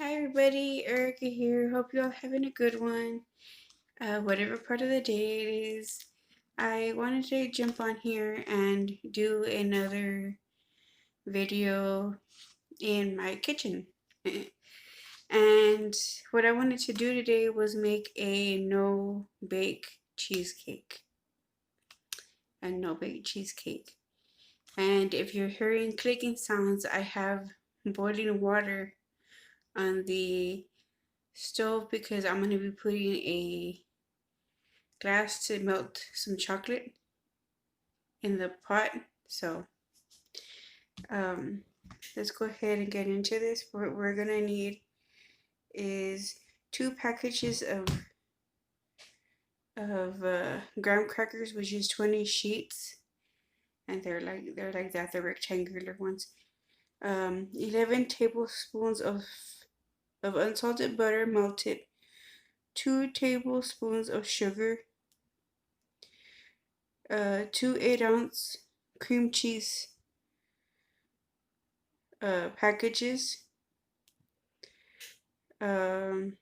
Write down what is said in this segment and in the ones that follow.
Hi everybody, Erica here. Hope you all having a good one. Whatever part of the day it is, I wanted to jump on here and do another video in my kitchen. And what I wanted to do today was make a no-bake cheesecake. A no-bake cheesecake. And if you're hearing clicking sounds, I have boiling water on the stove because I'm going to be putting a glass to melt some chocolate in the pot. So um, let's go ahead and get into this. What we're going to need is 2 packages of graham crackers, which is 20 sheets, and they're like that, the rectangular ones. 11 tablespoons of unsalted butter melted, 2 tablespoons of sugar, 2 8-ounce cream cheese packages, um,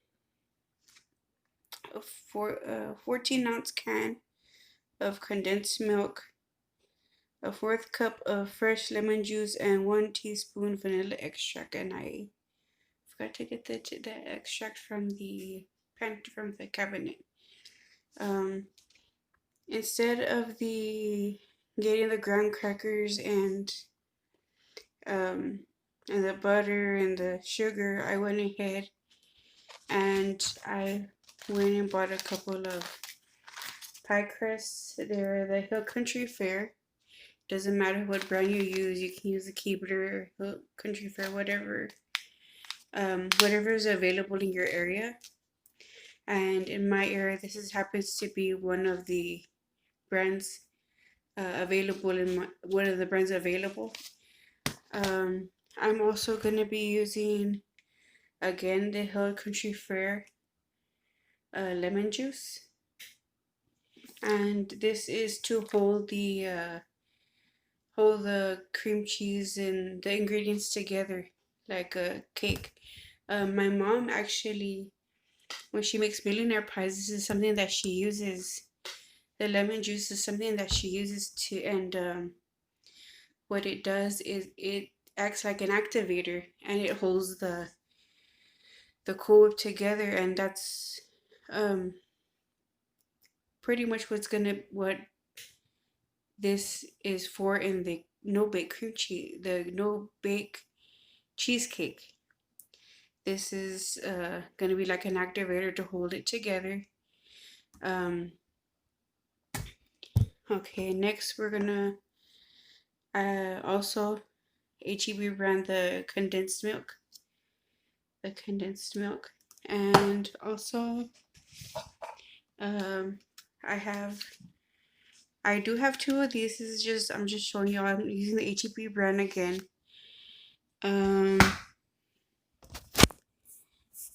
14-ounce can of condensed milk, a fourth cup of fresh lemon juice, and 1 teaspoon vanilla extract. And I forgot to get the extract from the cabinet. Um, Instead of the getting the graham crackers um, and the butter and the sugar, I went ahead and I went and bought a couple of pie crusts. They're the Hill Country Fare. Doesn't matter what brand you use. You can use the Keebler, Hill Country Fare, whatever is available in your area. And in my area, happens to be one of the brands available one of the brands available. Um, I'm also gonna be using again the Hill Country Fare lemon juice, and this is to hold the cream cheese and the ingredients together like a cake. My mom actually, when she makes millionaire pies, this is something that she uses. The lemon juice is something that she uses to, and what it does is it acts like an activator, and it holds the Cool Whip together, and that's um pretty much what this is for in the no bake cheesecake. This is gonna be like an activator to hold it together. Um, okay, next we're gonna also HEB brand the condensed milk, and also um, I have I do have two of these. This is just I'm just showing you. I'm using the HEB brand again. Um,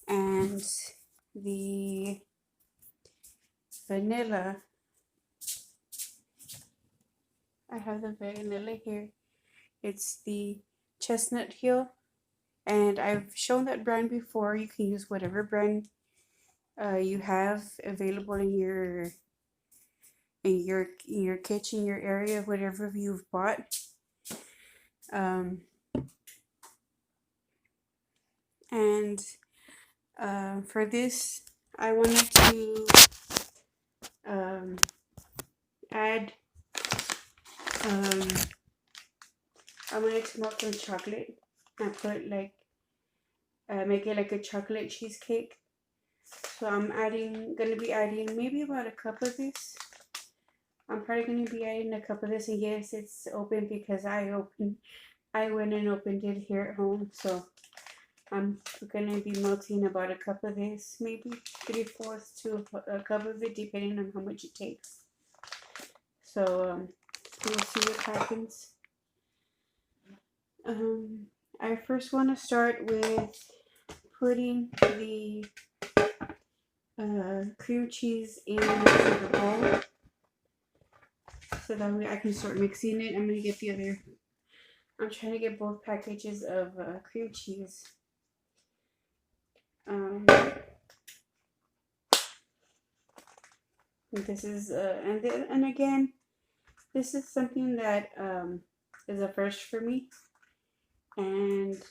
and the vanilla. I have the vanilla here. It's the Chestnut Hill, and I've shown that brand before. You can use whatever brand you have available in your kitchen, your area, whatever you've bought. Um, and for this, I wanted to add. Um, I wanted to melt some chocolate and put make it like a chocolate cheesecake. So gonna be adding maybe about a cup of this. I'm probably gonna be adding a cup of this, and yes, it's open because I went and opened it here at home. So I'm gonna be melting about a cup of this, maybe 3/4 to a cup of it, depending on how much it takes. So we'll see what happens. I first want to start with putting the cream cheese into the bowl so that way I can start mixing it. I'm trying to get both packages of cream cheese. Um, this is and again, this is something that is a first for me, and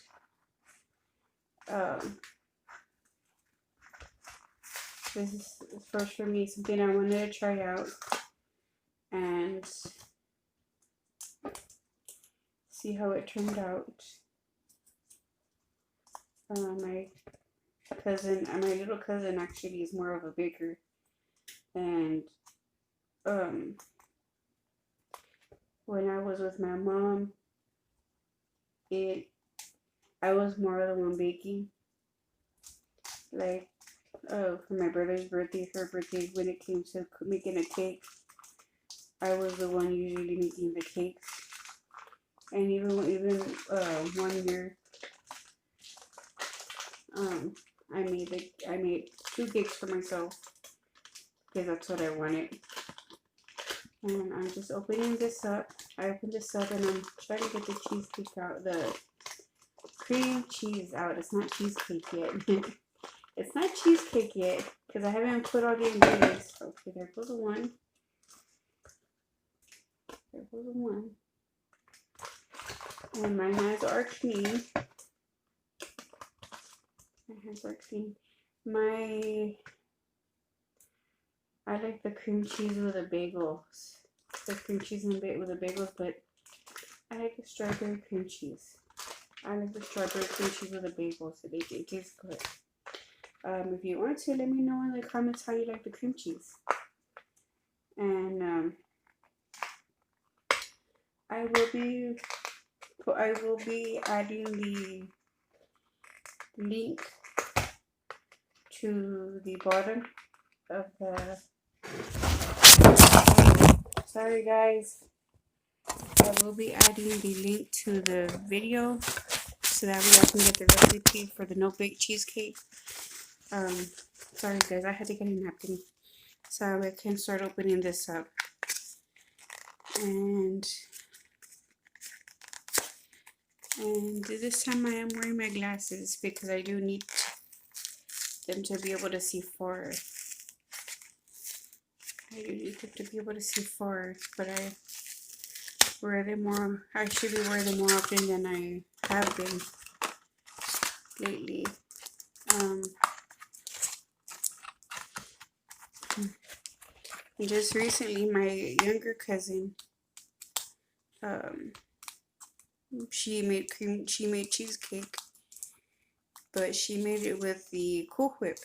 um, this is first for me, something I wanted to try out and see how it turned out. My my little cousin actually is more of a baker, and when I was with my mom, I was more of the one baking. Like, for my brother's birthday, her birthday, when it came to making a cake, I was the one usually making the cakes. And even one year, I made 2 cakes for myself because that's what I wanted. And I'm just opening this up. I opened this up and I'm trying to get the cheesecake out, the cream cheese out. It's not cheesecake yet. It's not cheesecake yet because I haven't put all the ingredients. Okay, there goes the one. There goes the one. And my hands are clean. My hands are clean. I like the cream cheese with the bagels. The cream cheese with the bagels, but I like the strawberry cream cheese. I like the strawberry cream cheese with the bagels. It tastes good. If you want to, let me know in the comments how you like the cream cheese. And I will be adding the link to the bottom of the. Sorry guys. I will be adding the link to the video so that way I can get the recipe for the no-bake cheesecake. Sorry guys, I had to get a napkin so I can start opening this up. And this time I am wearing my glasses because I do need them to be able to see far. I do need them to be able to see far, but I wear them more. I should be wearing them more often than I have been lately. Just recently, my younger cousin, she made cheesecake, but she made it with the Cool Whip,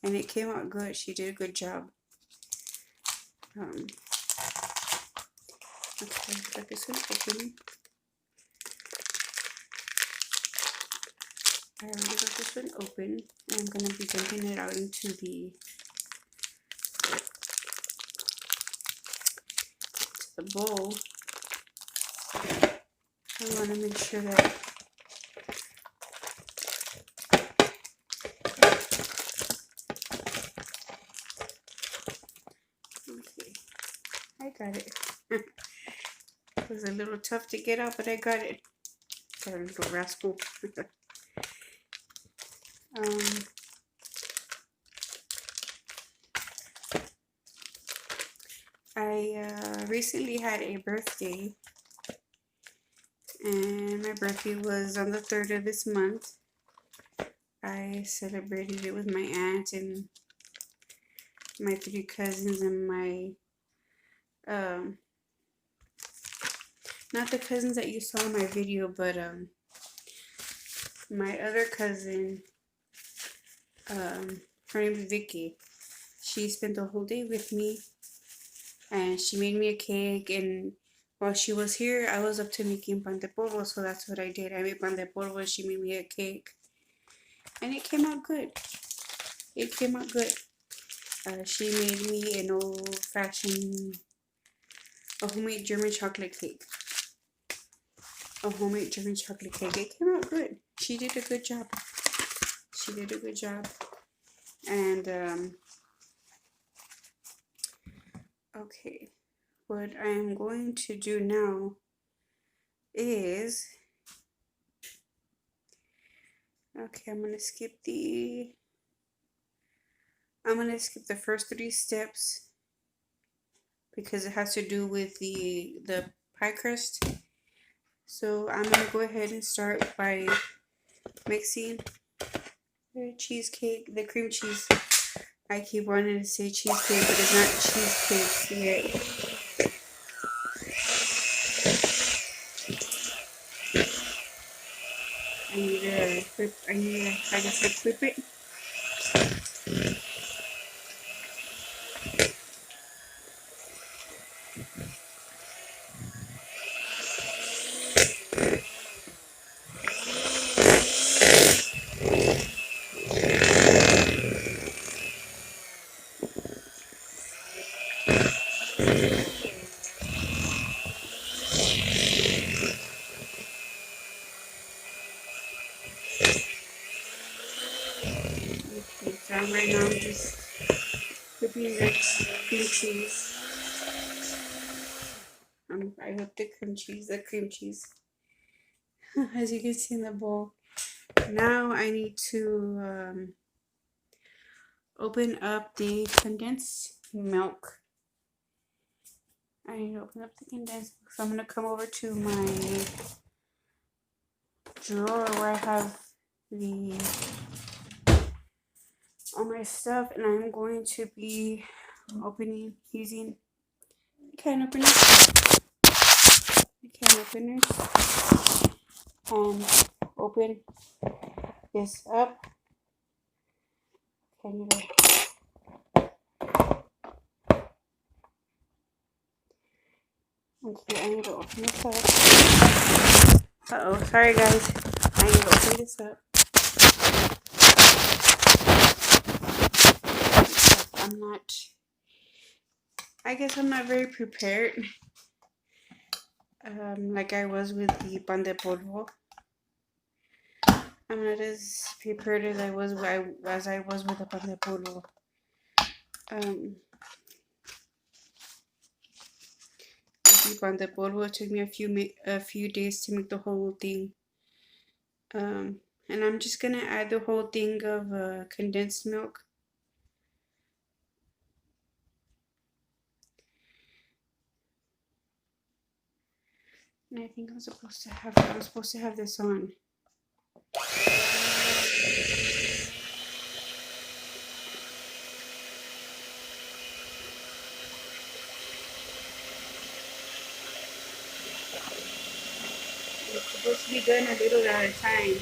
and it came out good. She did a good job. Okay, got this one open. I already got this one open, and I'm gonna be dumping it out into the bowl. I want to make sure that okay, I got it. It was a little tough to get out, but I got it. Sorry, little rascal. I recently had a birthday, and my birthday was on the 3rd of this month. I celebrated it with my aunt and my 3 cousins and my not the cousins that you saw in my video, but my other cousin, her name is Vicky. She spent the whole day with me, and she made me a cake. And while she was here, I was up to making pan de polvo, so that's what I did. I made pan de polvo. She made me a cake, and it came out good. It came out good. She made me an old-fashioned, a homemade German chocolate cake. A homemade German chocolate cake. It came out good. She did a good job. She did a good job. And okay, what I am going to do now is Okay, I'm gonna skip the first 3 steps because it has to do with the pie crust. So I'm gonna go ahead and start by mixing the cheesecake, the cream cheese. I keep wanting to say cheesecake, but it's not cheesecake yet. I need to, I guess, whip it. Okay, so right now I'm just whipping the cream cheese. I whipped the cream cheese, as you can see in the bowl. Now I need to open up the condensed milk. I need to open up the condensed milk. So I'm going to come over to my drawer where I have all my stuff, and I'm going to be using can openers, and open this up. Okay, I need to open this up. Uh-oh, sorry guys. I need to open this up. I guess I'm not very prepared. Like I was with the pan de polvo. I'm not as prepared as I was with the pan de polvo. The pan de polvo, it took me a few days to make the whole thing. And I'm just gonna add the whole thing of condensed milk. And I think I'm supposed to have this on. It's supposed to be done a little at a time.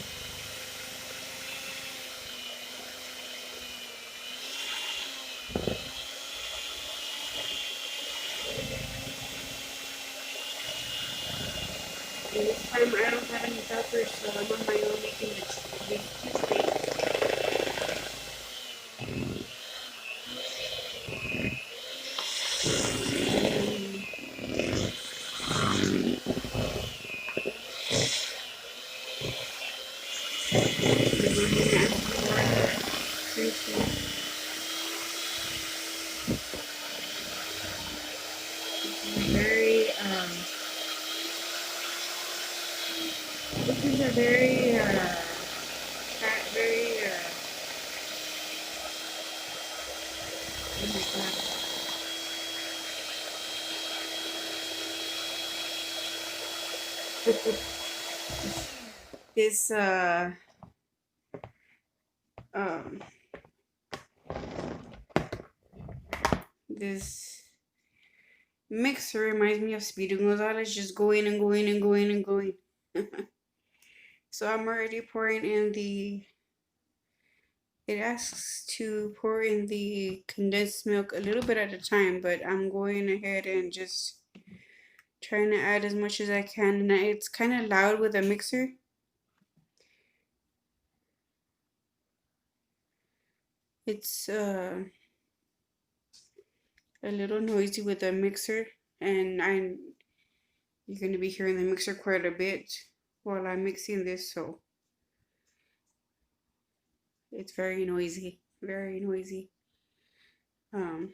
And this time I don't have any peppers, so I'm on my own making the cheesecake. This is a very oh my god. This um this mixer reminds me of Speedy Gonzalez, just going and going and going and going. So I'm already pouring in it asks to pour in the condensed milk a little bit at a time, but I'm going ahead and just trying to add as much as I can. And it's kind of loud with a mixer. It's a little noisy with a mixer, and you're going to be hearing the mixer quite a bit while I'm mixing this, so it's very noisy, very noisy. I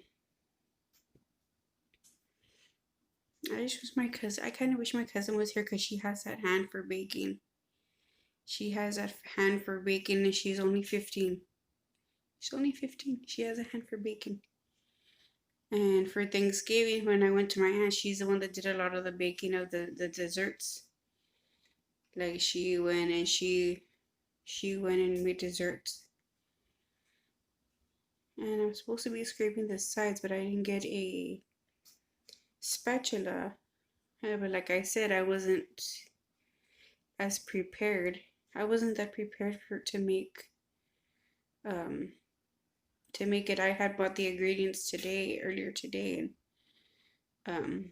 kind of wish my cousin was here because she has that hand for baking. She has a hand for baking and she's only 15. She's only 15. She has a hand for baking. And for Thanksgiving, when I went to my aunt, she's the one that did a lot of the baking of the desserts. Like she went and she went and made desserts. And I'm supposed to be scraping the sides, but I didn't get a spatula. But like I said, I wasn't as prepared. I wasn't that prepared um to make it. I had bought the ingredients earlier today, and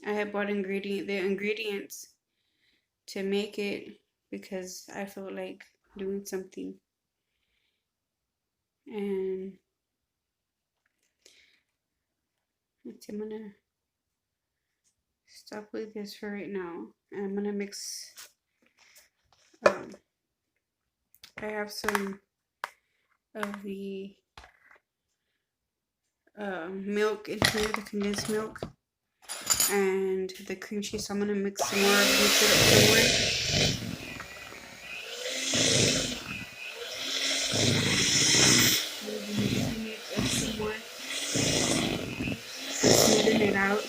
I had bought the ingredients to make it because I felt like doing something. And I'm gonna stop with this for right now. I'm gonna mix. I have some of the milk in here, the condensed milk, and the cream cheese. So I'm gonna mix some more, mix it up some more. Some more, smoothing it out.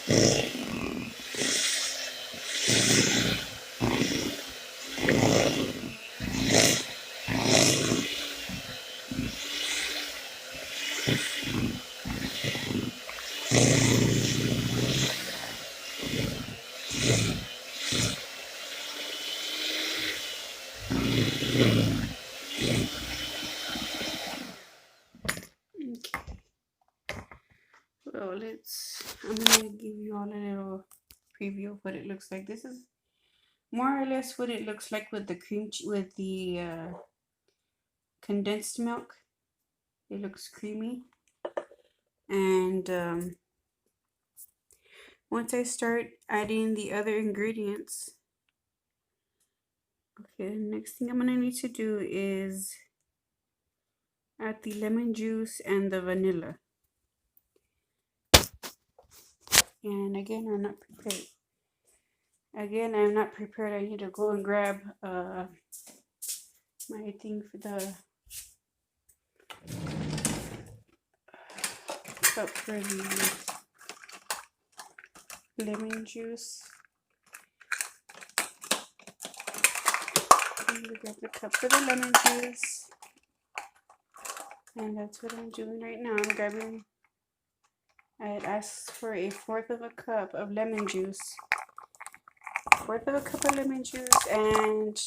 Okay. Well, I'm gonna give you all a little preview of what it looks like. This is more or less what it looks like with the condensed milk. It looks creamy. And once I start adding the other ingredients, okay, the next thing I'm gonna need to do is add the lemon juice and the vanilla. And again, I'm not prepared. I need to go and grab my thing for the cup for the lemon juice. I'm gonna grab the cup for the lemon juice. And that's what I'm doing right now. I'm grabbing, I had asked for a fourth of a cup of lemon juice. Fourth of a cup of lemon juice, and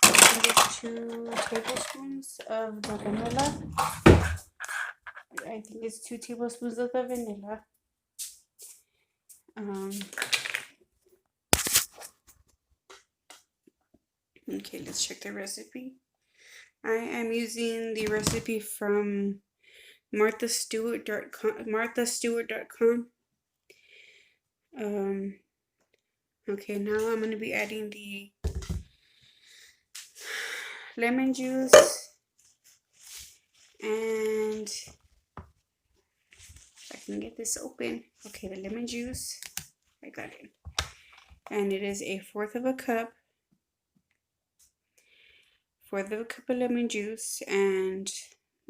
I think it's 2 tablespoons of the vanilla. I think it's 2 tablespoons of the vanilla. Okay, let's check the recipe. I am using the recipe from marthastewart.com. Okay, now I'm going to be adding the lemon juice, and if I can get this open. Okay, the lemon juice, I got it. And it is a fourth of a cup of lemon juice, and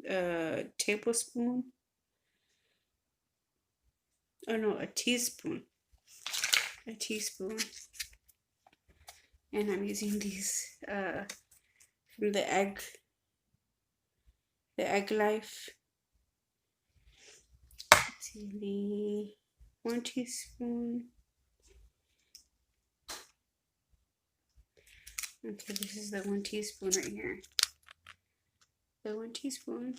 a teaspoon. And I'm using these from the Egg Life. Let's see, the 1 teaspoon. Okay, this is the 1 teaspoon right here. The 1 teaspoon.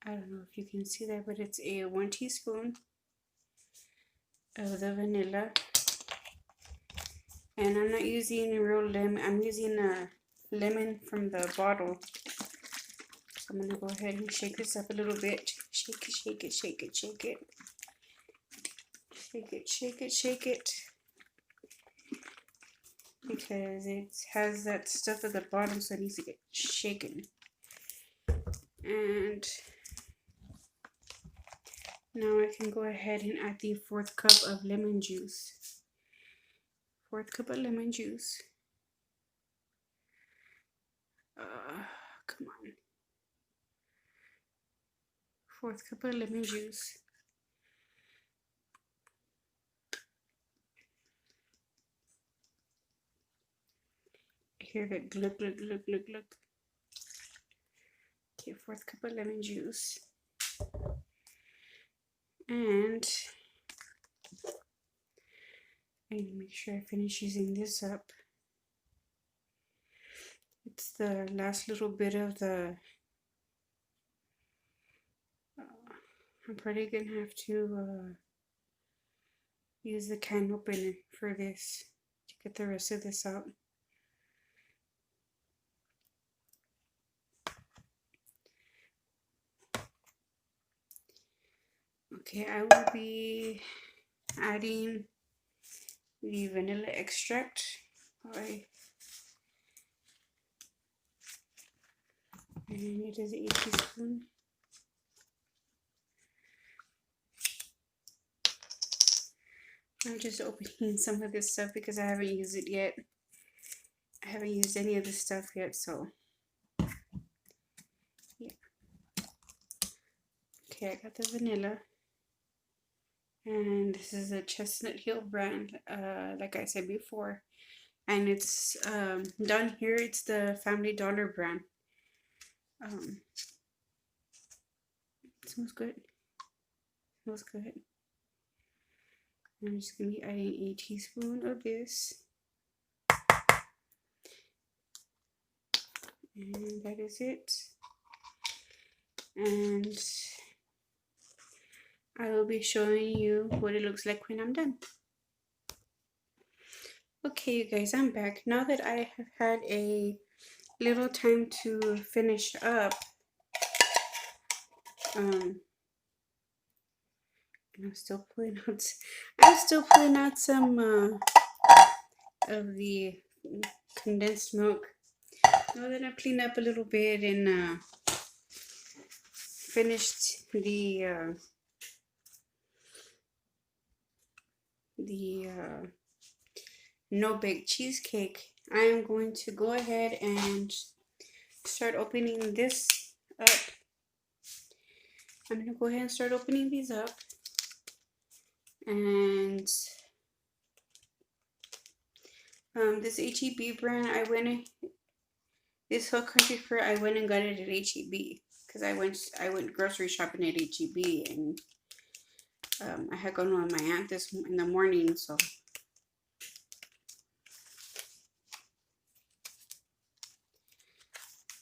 I don't know if you can see that, but it's a 1 teaspoon of the vanilla. And I'm not using a real lemon. I'm using a lemon from the bottle. So I'm gonna go ahead and shake this up a little bit. Shake it, shake it, shake it, shake it. Shake it, shake it, shake it. Because it has that stuff at the bottom, so it needs to get shaken. And now I can go ahead and add the 4th cup of lemon juice. 4th cup of lemon juice. Come on. 4th cup of lemon juice. I hear that glug, glug, glug, glug, glug. Okay, 4th cup of lemon juice. And I need to make sure I finish using this up. It's the last little bit of the, I'm probably gonna have to use the can opener for this to get the rest of this out. Okay, I will be adding the vanilla extract. And it is a teaspoon. I'm just opening some of this stuff because I haven't used it yet. I haven't used any of this stuff yet, so yeah. Okay, I got the vanilla. And this is a Chestnut Hill brand, like I said before. And it's down here, it's the Family Dollar brand. It smells good. Smells good. I'm just going to be adding a teaspoon of this. And that is it. And I will be showing you what it looks like when I'm done. Okay, you guys, I'm back. Now that I have had a little time to finish up, I'm still pulling out some of the condensed milk. Now that I've cleaned up a little bit and finished the no-bake cheesecake, I am going to go ahead and start opening this up. I'm going to go ahead and start opening these up. And this H-E-B brand, this Hill Country Fair, I went and got it at H-E-B because I went grocery shopping at H-E-B, and I had gone with my aunt in the morning, so.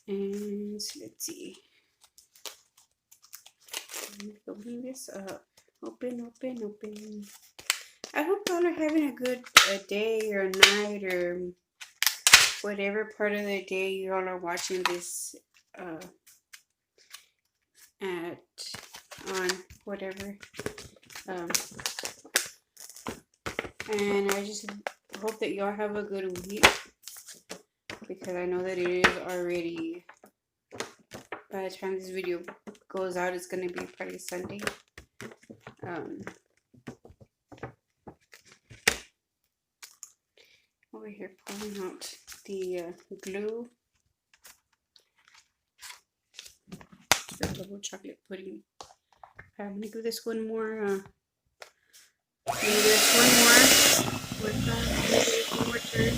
And let's see. I'm opening this up. Open. I hope y'all are having a good day or night or whatever part of the day y'all are watching this on whatever. And I just hope that y'all have a good week, because I know that it is already, by the time this video goes out, it's going to be probably Sunday. Over here pulling out the glue, the double chocolate pudding. I'm going to give this one more, with one more turn.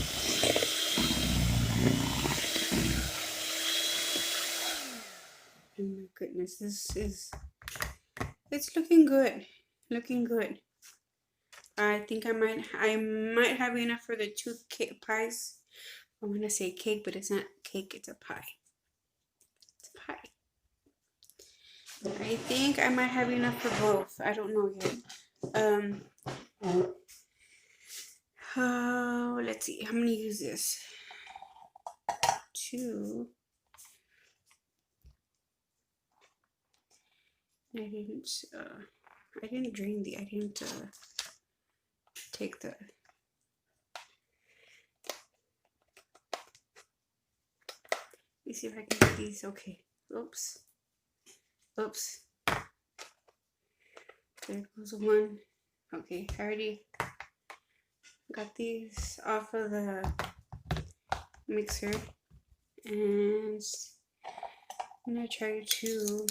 Oh my goodness, it's looking good. I think I might have enough for the 2 pies. I'm gonna say cake, but it's not cake, it's a pie. It's a pie. I think I might have enough for both. I don't know yet. Let's see. I'm gonna use this 2. I didn't drain the. I didn't take the. Let me see if I can get these. Okay. Oops. There goes one. Okay, I already Got these off of the mixer, and I'm gonna try to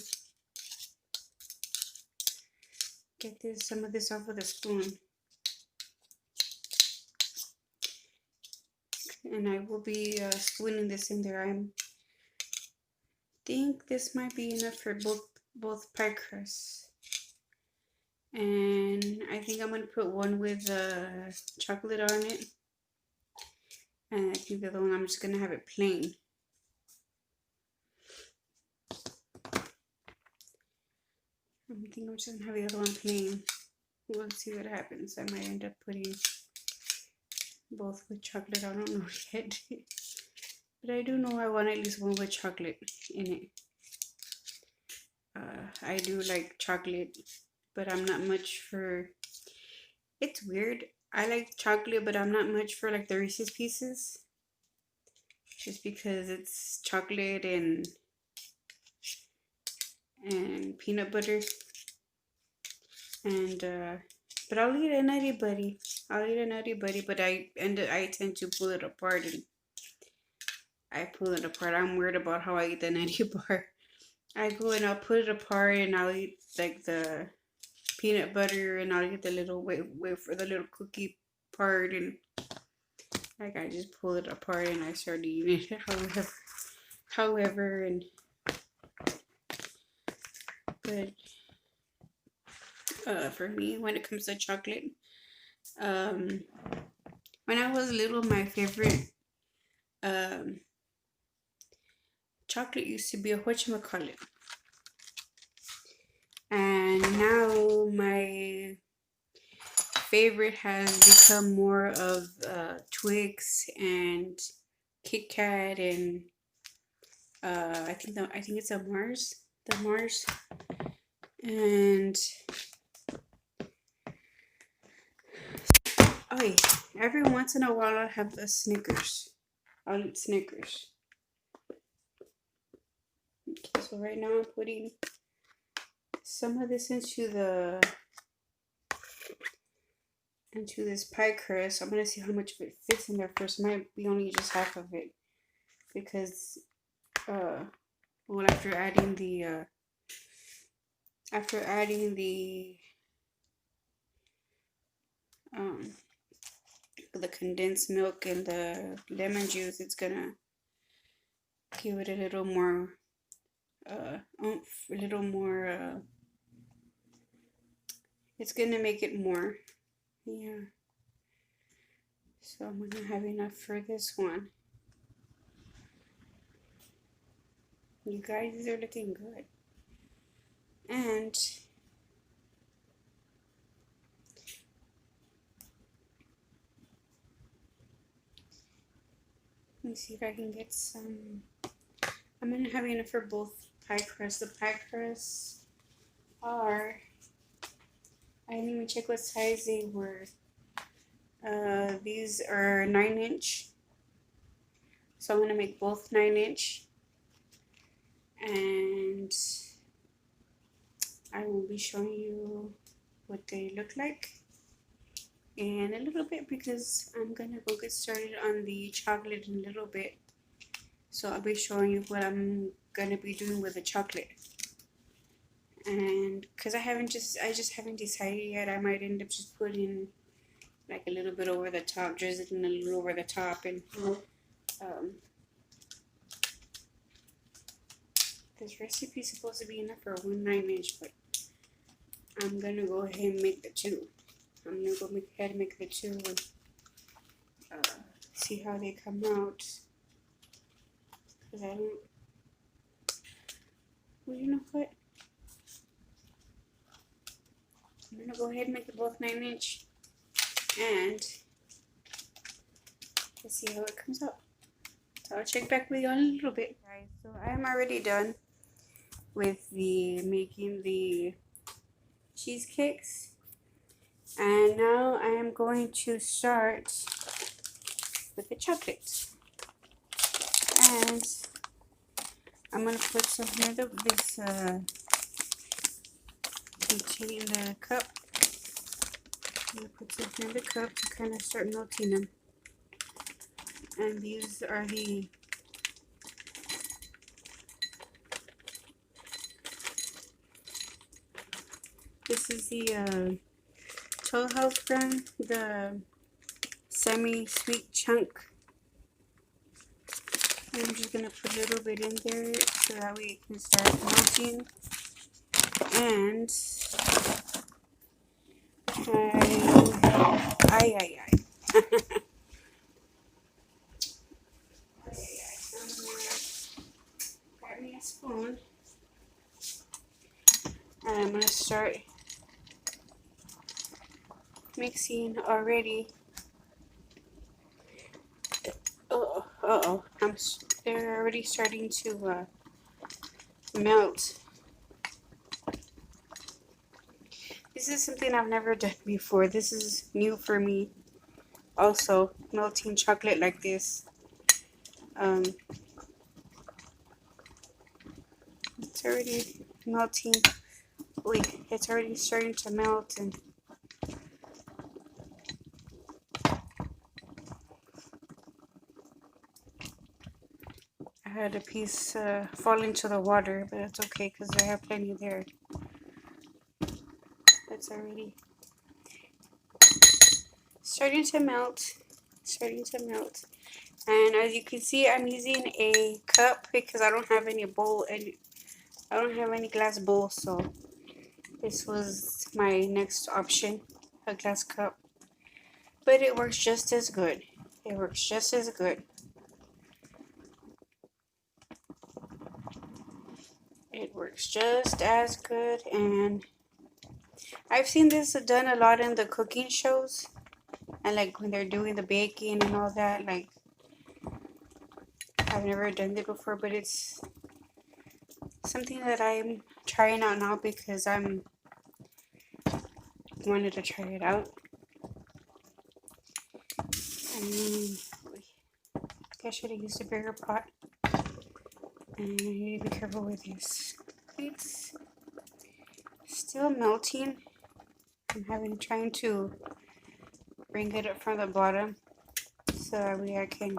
get some of this off with a spoon. And I will be spooning this in there. I think this might be enough for both pie crusts. And I think I'm gonna put one with chocolate on it, and I think the other one I'm just gonna have it plain. I think I'm just gonna have the other one plain. We'll see what happens. I might end up putting both with chocolate. I don't know yet. But I do know I want at least one with chocolate in it. I do like chocolate, but I'm not much for... It's weird. I like chocolate, but I'm not much for like the Reese's Pieces. Just because it's chocolate and peanut butter. And but I'll eat a Nutty Buddy. I'll eat a Nutty Buddy, but I tend to pull it apart, and I pull it apart. I'm weird about how I eat the Nutty Bar. I go and I'll put it apart, and I'll eat like the peanut butter, and I'll get the little wafer, the little cookie part, and like I just pull it apart and I start eating it. However, and but for me, when it comes to chocolate, when I was little, my favorite chocolate used to be a whatchamacallit. And now my favorite has become more of Twix and Kit Kat, and I think it's a Mars. The Mars. And oh, every once in a while I'll have a Snickers. I'll eat Snickers. Okay, so right now I'm putting some of this into this pie crust. I'm gonna see how much of it fits in there first. Might be only just half of it, because well, after adding the condensed milk and the lemon juice, it's gonna give it a little more oomph, a little more it's gonna make it more, yeah. So I'm gonna have enough for this one. You guys, these are looking good. And let me see if I can get some. I'm gonna have enough for both pie crusts. The pie crusts are, I didn't even check what size they were. These are 9-inch. So I'm gonna make both 9-inch. And I will be showing you what they look like in a little bit, because I'm gonna go get started on the chocolate in a little bit. So I'll be showing you what I'm gonna be doing with the chocolate. And because I just haven't decided yet, I might end up just putting like a little bit over the top, drizzling a little over the top, and this recipe is supposed to be enough for one 9-inch, but I'm gonna go ahead and make the two. I'm gonna go ahead and make the two and see how they come out. Cause I don't. Well, you know what? I'm gonna go ahead and make it both 9-inch, and let's see how it comes out. So I'll check back with you in a little bit, guys. So I am already done with making the cheesecakes, and now I am going to start with the chocolate. And I'm gonna put some of this in the cup, I put some in the cup to kind of start melting them. And these are the this is the Toll House brand, the semi-sweet chunk. And I'm just gonna put a little bit in there so that way it can start melting. And I grab me a spoon and I'm gonna start mixing already. They're already starting to melt. This is something I've never done before. This is new for me. Also, melting chocolate like this. It's already melting. Wait, it's already starting to melt and I had a piece fall into the water, but it's okay because I have plenty there. It's already starting to melt. And as you can see, I'm using a cup because I don't have any bowl and I don't have any glass bowl, so this was my next option, a glass cup. But it works just as good. It works just as good. It works just as good, and I've seen this done a lot in the cooking shows, and like when they're doing the baking and all that. Like, I've never done it before, but it's something that I'm trying out now because I'm wanted to try it out. And I should have used a bigger pot. And I need to be careful with this. It's still melting. I'm trying to bring it up from the bottom so that way I can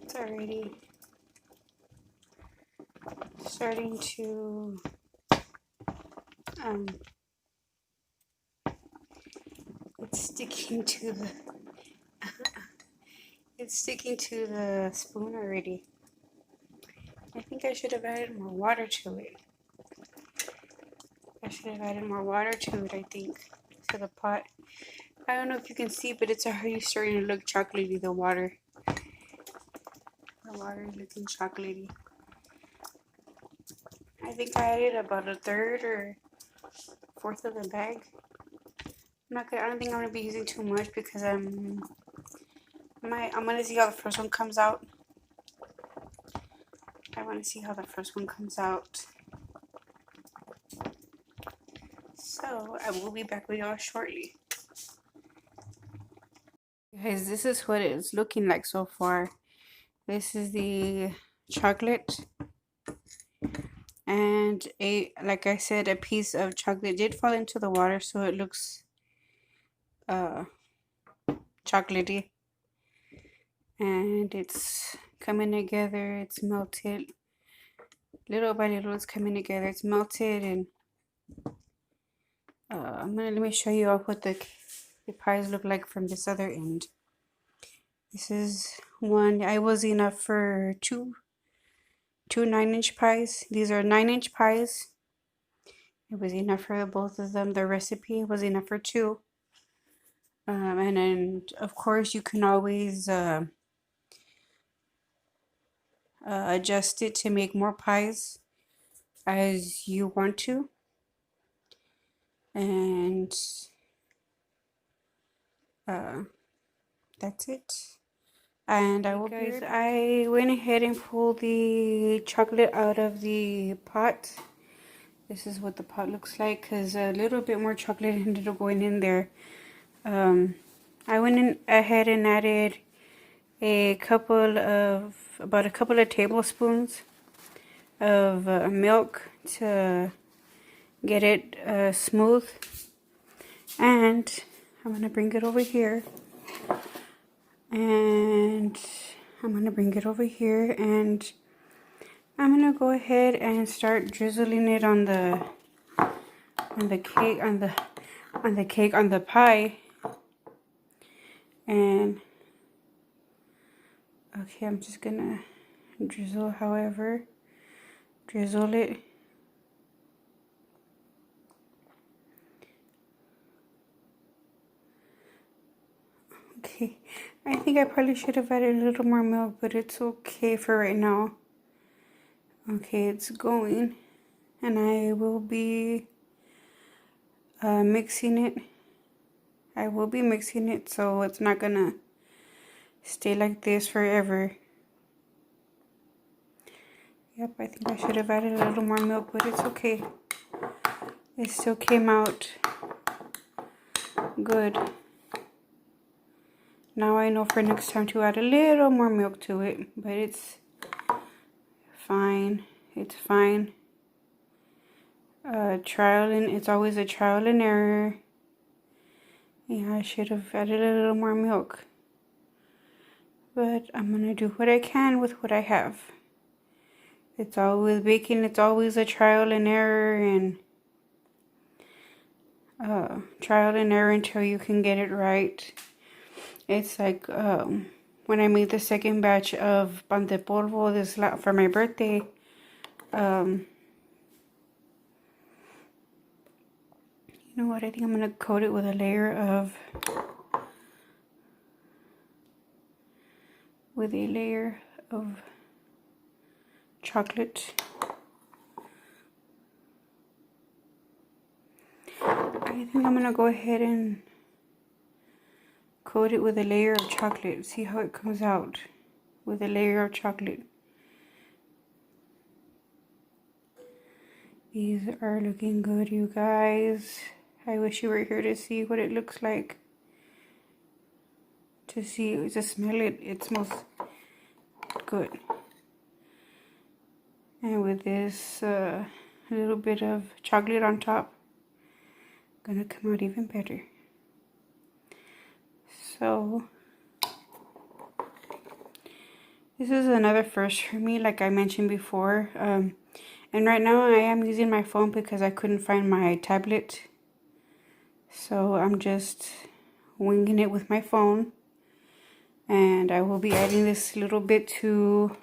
it's already starting to it's sticking to the it's sticking to the spoon already. I think I should have added more water to it. I think, to the pot. I don't know if you can see, but it's already starting to look chocolatey, the water. The water is looking chocolatey. I think I added about a third or fourth of the bag. I don't think I'm gonna be using too much because I'm gonna see how the first one comes out. I want to see how the first one comes out. So I will be back with y'all shortly. Guys, this is what it's looking like so far. This is the chocolate. And like I said, a piece of chocolate did fall into the water, so it looks chocolatey. And it's coming together, it's melted. Little by little it's coming together, it's melted, and let me show you all what the pies look like from this other end. This is one. I was enough for two 9-inch pies. These are 9-inch pies. It was enough for both of them. The recipe was enough for two. And then of course you can always adjust it to make more pies as you want to. And that's it. And I went ahead and pulled the chocolate out of the pot. This is what the pot looks like because a little bit more chocolate ended up going in there. I went ahead and added about a couple of tablespoons of milk to get it smooth. And I'm gonna bring it over here. And I'm gonna bring it over here, and I'm gonna go ahead and start drizzling it on the cake, on the pie. And okay, I'm just gonna drizzle it. Okay, I think I probably should have added a little more milk, but it's okay for right now. Okay, it's going, and I will be mixing it. I will be mixing it so it's not gonna stay like this forever. Yep, I think I should have added a little more milk, but it's okay. It still came out good. Now I know for next time to add a little more milk to it, but it's fine. It's fine. It's always a trial and error. Yeah, I should have added a little more milk. But I'm gonna do what I can with what I have. It's always baking, it's always a trial and error, and trial and error until you can get it right. It's like when I made the second batch of pan de polvo for my birthday. You know what? I think I'm gonna coat it with a layer of chocolate. I think I'm gonna go ahead and coat it with a layer of chocolate. See how it comes out with a layer of chocolate. These are looking good, you guys. I wish you were here to see what it looks like. To smell it. It smells good. And with this little bit of chocolate on top, gonna come out even better. So this is another first for me, like I mentioned before. And right now I am using my phone because I couldn't find my tablet. So I'm just winging it with my phone. And I will be adding this little bit to,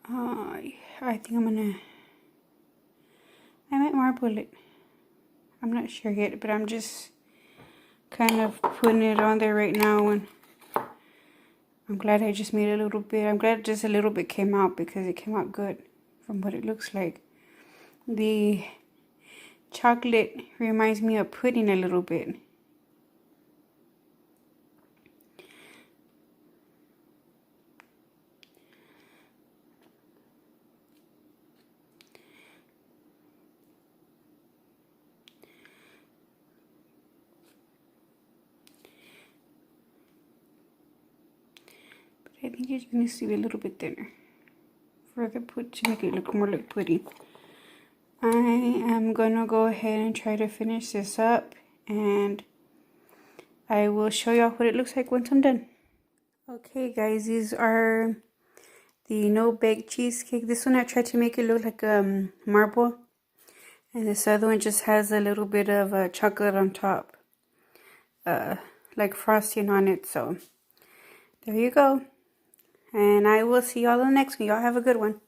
I think I might marble it. I'm not sure yet, but I'm just kind of putting it on there right now. And I'm glad I just made a little bit. I'm glad just a little bit came out because it came out good from what it looks like. The chocolate reminds me of pudding a little bit. I think it needs to be a little bit thinner to make it look more like pudding. I am gonna go ahead and try to finish this up, and I will show y'all what it looks like once I'm done. Okay guys, these are the no-bake cheesecake. This one I tried to make it look like marble, and this other one just has a little bit of chocolate on top, like frosting on it. So there you go. And I will see y'all in the next one. Y'all have a good one.